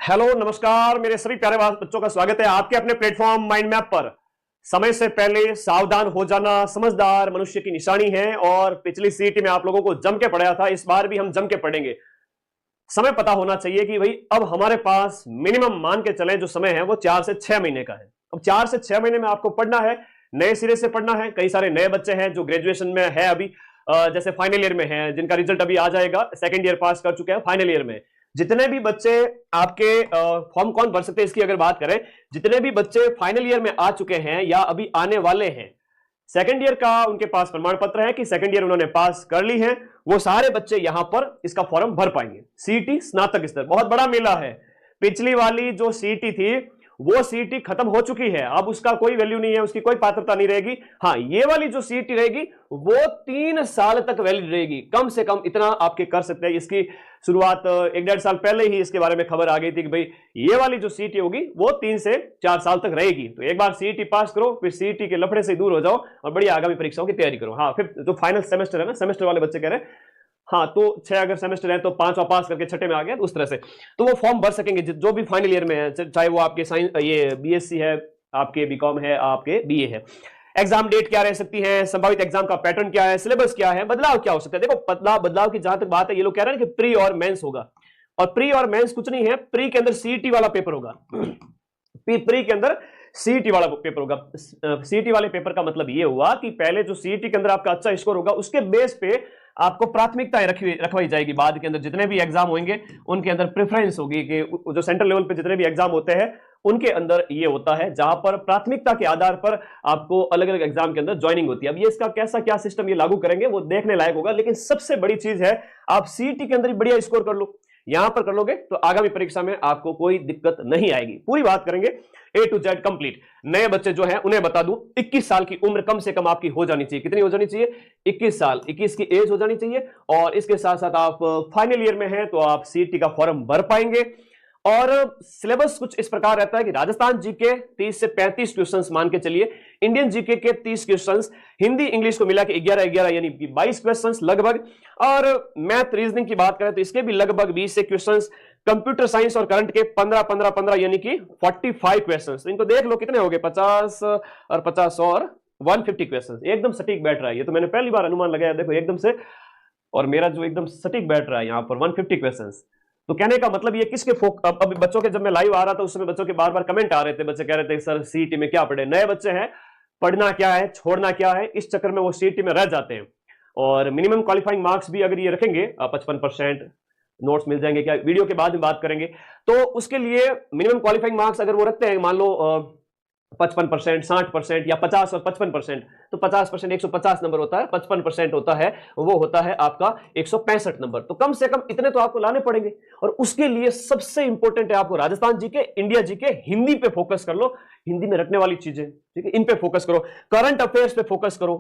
Hello नमस्कार मेरे सभी प्यारे बच्चों का स्वागत है आपके अपने प्लेटफॉर्म माइंड मैप पर। समय से पहले सावधान हो जाना समझदार मनुष्य की निशानी है और पिछली सीट में आप लोगों को जम के पढ़ाया था, इस बार भी हम जम के पढ़ेंगे। समय पता होना चाहिए कि भाई अब हमारे पास मिनिमम मान के चलें जो समय है वो 4 से 6 महीने का है। अब 4 से 6 महीने में आपको पढ़ना है, नए सिरे से पढ़ना है। कई सारे नए बच्चे हैं जो ग्रेजुएशन में है अभी, जैसे फाइनल ईयर में है, जिनका रिजल्ट अभी आ जाएगा, सेकेंड ईयर पास कर चुके हैं, फाइनल ईयर में जितने भी बच्चे आपके फॉर्म कौन भर सकते हैं इसकी अगर बात करें, जितने भी बच्चे फाइनल ईयर में आ चुके हैं या अभी आने वाले हैं, सेकेंड ईयर का उनके पास प्रमाण पत्र है कि सेकेंड ईयर उन्होंने पास कर ली है, वो सारे बच्चे यहां पर इसका फॉर्म भर पाएंगे। सीईटी स्नातक स्तर बहुत बड़ा मेला है। पिछली वाली जो सीईटी थी वो सीईटी खत्म हो चुकी है, अब उसका कोई वैल्यू नहीं है, उसकी कोई पात्रता नहीं रहेगी। हाँ, ये वाली जो सीईटी रहेगी वो 3 साल तक वैलिड रहेगी, कम से कम इतना आपके कर सकते हैं। इसकी शुरुआत 1-1.5 साल पहले ही इसके बारे में खबर आ गई थी कि भाई ये वाली जो सीईटी होगी वो 3 से 4 साल तक रहेगी। तो एक बार सीईटी पास करो, फिर सीईटी के लफड़े से दूर हो जाओ और बड़ी आगामी परीक्षाओं की तैयारी करो। हाँ, फिर जो फाइनल सेमेस्टर है ना, सेमेस्टर वाले बच्चे कह रहे हैं हाँ, तो 6 अगर सेमेस्टर है तो 5वां पास करके 6ठे में आ गया, तो उस तरह से तो वो फॉर्म भर सकेंगे जो भी फाइनल ईयर में है, चाहे वो आपके साइंस ये बीएससी है, आपके बीकॉम है, आपके बीए है। एग्जाम डेट क्या रह सकती है, संभावित एग्जाम का पैटर्न क्या है, सिलेबस क्या है, बदलाव क्या हो सकता है। देखो बदलाव की जहां तक बात है, ये लोग कह रहे हैं कि प्री और मेंस होगा, और प्री और मेंस कुछ नहीं है, प्री के अंदर सीईटी वाला पेपर होगा। प्री के अंदर सीईटी वाला पेपर होगा। सीईटी वाले पेपर का मतलब ये हुआ कि पहले जो सीईटी के अंदर आपका अच्छा स्कोर होगा उसके बेस पे आपको प्राथमिकताएं रखवाई जाएगी। बाद के अंदर जितने भी एग्जाम होंगे उनके अंदर प्रेफरेंस होगी कि जो सेंट्रल लेवल पे जितने भी एग्जाम होते हैं उनके अंदर ये होता है जहां पर प्राथमिकता के आधार पर आपको अलग अलग एग्जाम के अंदर ज्वाइनिंग होती है। अब ये इसका कैसा क्या सिस्टम ये लागू करेंगे वो देखने लायक होगा, लेकिन सबसे बड़ी चीज है आप सीईटी के अंदर बढ़िया स्कोर कर लो, यहां पर कर लोगे तो आगामी परीक्षा में आपको कोई दिक्कत नहीं आएगी। पूरी बात करेंगे A to Z कंप्लीट। नए बच्चे जो हैं उन्हें बता दूं, 21 साल की उम्र कम से कम आपकी हो जानी चाहिए। कितनी हो जानी चाहिए? 21 साल, 21 की एज हो जानी चाहिए। और इसके साथ साथ आप फाइनल ईयर में हैं तो आप सीईटी का फॉर्म भर पाएंगे। और सिलेबस कुछ इस प्रकार रहता है कि राजस्थान जीके 30 से 35 क्वेश्चंस मान के चलिए, इंडियन जीके के 30 क्वेश्चंस, हिंदी इंग्लिश को मिला के 11 यानी कि 22 क्वेश्चंस लगभग, और मैथ रीजनिंग की बात करें तो इसके भी लगभग 20 से क्वेश्चंस, कंप्यूटर साइंस और करंट के 15 यानी कि 45 क्वेश्चंस। इनको देख लो कितने हो गए, 50 और 50 और 150 क्वेश्चंस। एकदम सटीक बैठ रहा है, ये तो मैंने पहली बार अनुमान लगाया, देखो एकदम से, और मेरा जो एकदम सटीक बैठ रहा है यहाँ पर 150 क्वेश्चंस। तो कहने का मतलब ये किसके अब बच्चों के, जब मैं लाइव आ रहा था उस समय बच्चों के बार बार कमेंट आ रहे थे, बच्चे कह रहे थे सर सीईटी में क्या पढ़े, नए बच्चे हैं, पढ़ना क्या है, छोड़ना क्या है, इस चक्कर में वो सीईटी में रह जाते हैं। और मिनिमम क्वालिफाइंग मार्क्स भी अगर ये रखेंगे 55%, नोट्स मिल जाएंगे क्या, वीडियो के बाद में बात करेंगे। तो उसके लिए मिनिमम क्वालिफाइंग मार्क्स अगर वो रखते हैं, मान लो 55%, 60% या 50 और 55%, तो 50% 150 नंबर होता है, 55% होता है वो होता है आपका 165 नंबर। तो कम से कम इतने तो आपको लाने पड़ेंगे। और उसके लिए सबसे इंपॉर्टेंट है आपको Rajasthan GK, India GK, Hindi पे फोकस कर लो, हिंदी में रखने वाली चीजें, ठीक है, इन पे फोकस करो, करंट अफेयर्स पे फोकस करो,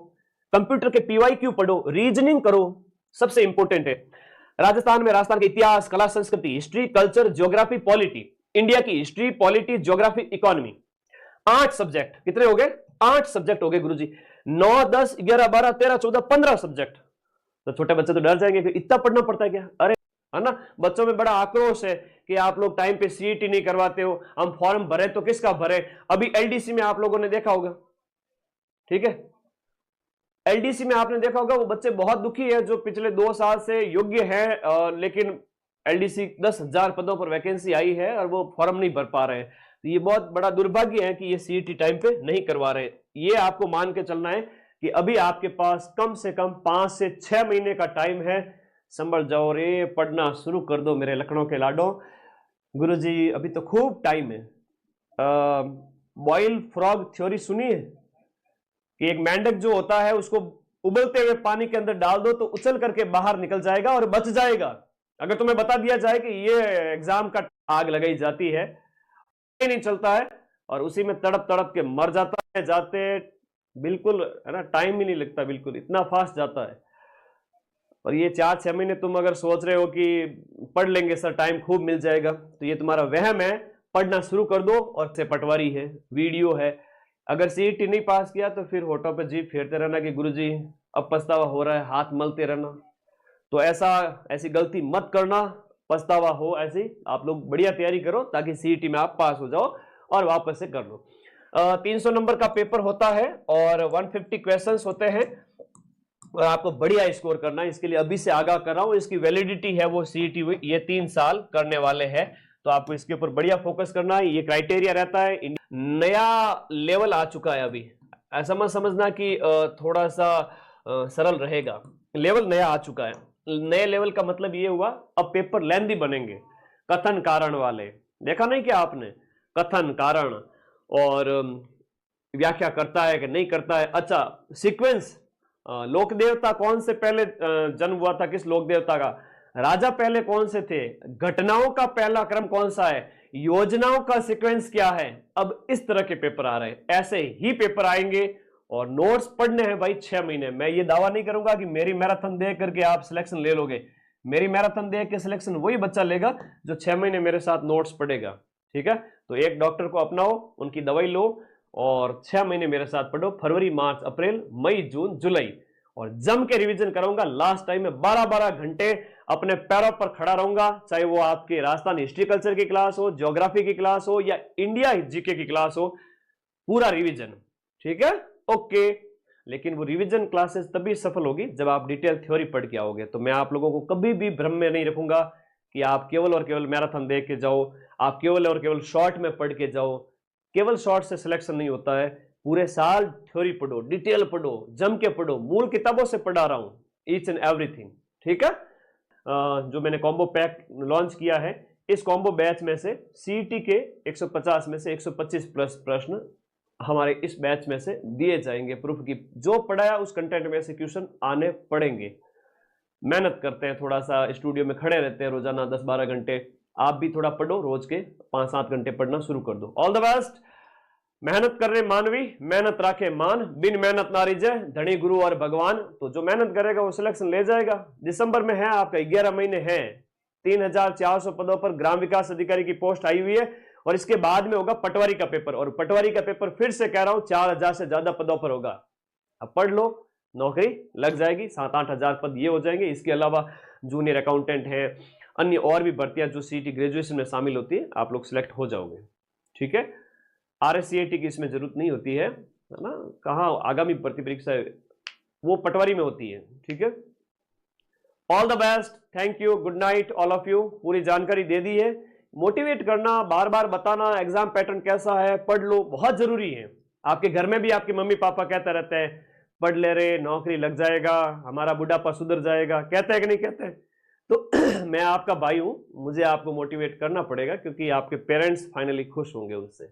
कंप्यूटर के पीवाईक्यू पढ़ो, रीजनिंग करो, सबसे इंपॉर्टेंट है। राजस्थान में राजस्थान के इतिहास, कला, संस्कृति, history, culture, geography, polity, India की history, polity, geography, economy, 8 subject. कितने हो गए? 8 सब्जेक्ट हो गए गुरुजी। 9, 10, 11, 12, 13, 14, 15 सब्जेक्ट। तो छोटे बच्चे तो डर जाएंगे कि इतना पढ़ना पड़ता है क्या, अरे है ना। बच्चों में बड़ा आक्रोश है कि आप लोग टाइम पे सीईटी नहीं करवाते हो, हम फॉर्म भरे तो किसका भरे। अभी एलडीसी में आप लोगों ने देखा होगा, ठीक है, एलडीसी में आपने देखा होगा वो बच्चे बहुत दुखी है जो पिछले 2 साल से योग्य हैं, लेकिन एलडीसी 10,000 पदों पर वैकेंसी आई है और वो फॉर्म नहीं भर पा रहे हैं। तो ये बहुत बड़ा दुर्भाग्य है कि ये सीईटी टाइम पे नहीं करवा रहे। ये आपको मान के चलना है कि अभी आपके पास कम से कम 5 से 6 महीने का टाइम है। संभल जाओ रे, पढ़ना शुरू कर दो मेरे लखनऊ के लाडो। गुरुजी अभी तो खूब टाइम है। बॉयल फ्रॉग थ्योरी सुनी है कि एक मेंढक जो होता है उसको उबलते हुए पानी के अंदर डाल दो तो उछल करके बाहर निकल जाएगा और बच जाएगा। अगर तुम्हें बता दिया जाए कि ये एग्जाम का आग लगाई जाती है, नहीं चलता है और उसी में तड़प तड़प के मर जाता है, जाते बिल्कुल है ना, टाइम ही नहीं लगता, बिल्कुल इतना फास्ट जाता है। और ये 4-6 महीने तुम अगर सोच रहे हो कि पढ़ लेंगे सर, टाइम खूब मिल जाएगा, तो ये तुम्हारा वहम है। पढ़ना शुरू कर दो। और से पटवारी है, वीडियो है, अगर सीईटी नहीं पास किया तो फिर होठों पे जीभ फेरते रहना कि गुरुजी अब पछतावा हो रहा है, हाथ मलते रहना। तो ऐसी गलती मत करना। पछतावा हो ऐसी, आप लोग बढ़िया तैयारी करो ताकि सीईटी में आप पास हो जाओ और वापस से कर लो। 300 नंबर का पेपर होता है और 150 क्वेश्चंस होते हैं और आपको बढ़िया स्कोर करना है। इसके लिए अभी से आगाह कर रहा हूं, इसकी वैलिडिटी है वो सीईटी ये 3 साल करने वाले हैं, तो आपको इसके ऊपर बढ़िया फोकस करना है। ये क्राइटेरिया रहता है। नया लेवल आ चुका है अभी, ऐसा मत समझना कि थोड़ा सा सरल रहेगा, लेवल नया आ चुका है। नए लेवल का मतलब ये हुआ अब पेपर लेंथी बनेंगे, कथन कारण वाले, देखा नहीं क्या आपने, कथन कारण और व्याख्या करता है कि नहीं करता है। अच्छा, सीक्वेंस, लोक देवता कौन से पहले जन्म हुआ था, किस लोक देवता का, राजा पहले कौन से थे, घटनाओं का पहला क्रम कौन सा है, योजनाओं का सीक्वेंस क्या है। अब इस तरह के पेपर आ रहे हैं, ऐसे ही पेपर आएंगे और नोट्स पढ़ने हैं भाई 6 महीने। मैं ये दावा नहीं करूंगा कि मेरी मैराथन देख करके आप सिलेक्शन ले लोगे। मेरी मैराथन देख के सिलेक्शन वही बच्चा लेगा जो 6 महीने मेरे साथ नोट्स पढ़ेगा। ठीक है, तो एक डॉक्टर को अपनाओ, उनकी दवाई लो और 6 महीने मेरे साथ पढ़ो, फरवरी, मार्च, अप्रैल, मई, जून, जुलाई, और जम के रिवीजन करूंगा। लास्ट टाइम में 12-12 घंटे अपने पैरों पर खड़ा रहूंगा, चाहे वो आपके राजस्थान हिस्ट्री कल्चर की क्लास हो, ज्योग्राफी की क्लास हो या इंडिया जीके की क्लास हो, पूरा रिवीजन। ठीक है, ओके। लेकिन वो रिवीजन क्लासेस तभी सफल होगी जब आप डिटेल थ्योरी पढ़ के आओगे। तो मैं आप लोगों को कभी भी भ्रम में नहीं रखूंगा कि आप केवल और केवल मैराथन देख के जाओ, आप केवल और केवल शॉर्ट में पढ़ के जाओ। केवल शॉर्ट से सिलेक्शन नहीं होता है, पूरे साल थ्योरी पढ़ो, डिटेल पढ़ो, जम के पढ़ो, मूल किताबों से पढ़ा रहा हूं ईच एंड एवरीथिंग। ठीक है, जो मैंने कॉम्बो पैक लॉन्च किया है, इस कॉम्बो बैच में से सीईटी के 150 में से 125 प्लस प्रश्न हमारे इस बैच में से दिए जाएंगे। प्रूफ की जो पढ़ाया उस कंटेंट में से क्वेश्चन आने पड़ेंगे। मेहनत करते हैं, थोड़ा सा स्टूडियो में खड़े रहते हैं रोजाना 10-12 घंटे। आप भी थोड़ा पढ़ो, रोज के 5-7 घंटे पढ़ना शुरू कर दो। All the best. मेहनत कर रहे मानवी, मेहनत राखे मान, बिन मेहनत ना रिझे, धनी गुरु और भगवान। तो जो मेहनत करेगा वो सिलेक्शन ले जाएगा। दिसंबर में है आपका, 11 महीने हैं, 3400 पदों पर ग्राम विकास अधिकारी की पोस्ट आई हुई है और इसके बाद में होगा पटवारी का पेपर। और पटवारी का पेपर फिर से कह रहा हूं 4000 से ज्यादा पदों पर होगा। अब पढ़ लो, नौकरी लग जाएगी, 7-8 हजार पद ये हो जाएंगे। इसके अलावा जूनियर अकाउंटेंट है, अन्य और भी भर्तियां जो सीईटी ग्रेजुएशन में शामिल होती है, आप लोग सिलेक्ट हो जाओगे। ठीक है, आरएससीआईटी की इसमें जरूरत नहीं होती है ना, कहाँ आगामी भर्ती परीक्षा वो पटवारी में होती है। ठीक है, all the best, thank you, good night all of you. पूरी जानकारी दे दी है, मोटिवेट करना, बार बार बताना एग्जाम पैटर्न कैसा है, पढ़ लो, बहुत जरूरी है। आपके घर में भी आपके मम्मी पापा कहते रहते हैं पढ़ ले रे, नौकरी लग जाएगा, हमारा बुढ़ापा सुधर जाएगा, कहते हैं कि नहीं कहते हैं? तो मैं आपका भाई हूं, मुझे आपको मोटिवेट करना पड़ेगा क्योंकि आपके पेरेंट्स फाइनली खुश होंगे उससे।